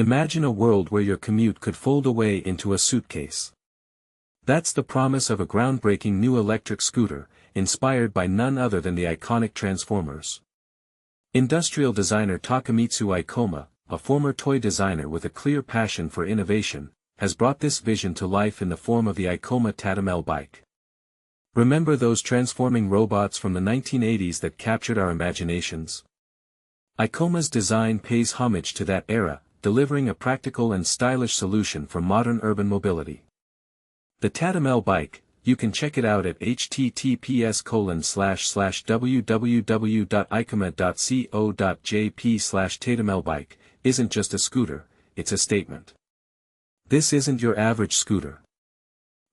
Imagine a world where your commute could fold away into a suitcase. That's the promise of a groundbreaking new electric scooter, inspired by none other than the iconic Transformers. Industrial designer Takamitsu Ikoma, a former toy designer with a clear passion for innovation, has brought this vision to life in the form of the Icoma Tatamel Bike. Remember those transforming robots from the 1980s that captured our imaginations? Icoma's design pays homage to that era, delivering a practical and stylish solution for modern urban mobility. The Tatamel Bike, you can check it out at https://www.icoma.co.jp/Tatamel isn't just a scooter, it's a statement. This isn't your average scooter.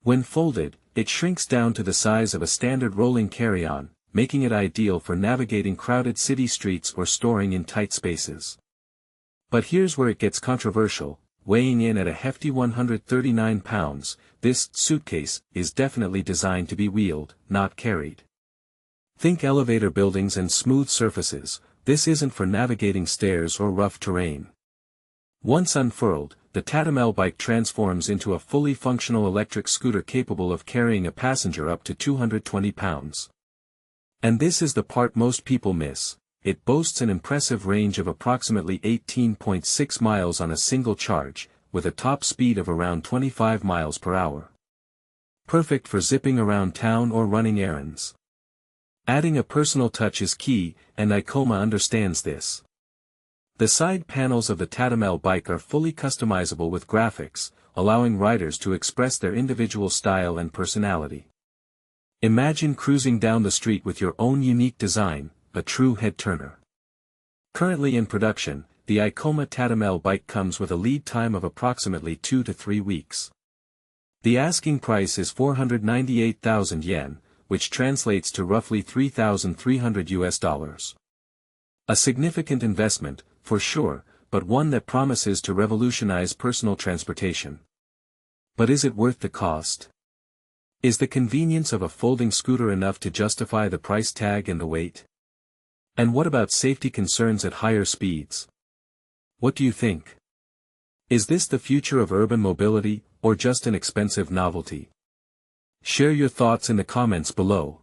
When folded, it shrinks down to the size of a standard rolling carry-on, making it ideal for navigating crowded city streets or storing in tight spaces. But here's where it gets controversial. Weighing in at a hefty 139 pounds, this suitcase is definitely designed to be wheeled, not carried. Think elevator buildings and smooth surfaces, this isn't for navigating stairs or rough terrain. Once unfurled, the Tatamel Bike transforms into a fully functional electric scooter capable of carrying a passenger up to 220 pounds. And this is the part most people miss. It boasts an impressive range of approximately 18.6 miles on a single charge, with a top speed of around 25 miles per hour. Perfect for zipping around town or running errands. Adding a personal touch is key, and Icoma understands this. The side panels of the Tatamel Bike are fully customizable with graphics, allowing riders to express their individual style and personality. Imagine cruising down the street with your own unique design, a true head-turner. Currently in production, the Icoma Tatamel Bike comes with a lead time of approximately 2 to 3 weeks. The asking price is 498,000 yen, which translates to roughly $3,300. A significant investment, for sure, but one that promises to revolutionize personal transportation. But is it worth the cost? Is the convenience of a folding scooter enough to justify the price tag and the weight? And what about safety concerns at higher speeds? What do you think? Is this the future of urban mobility, or just an expensive novelty? Share your thoughts in the comments below.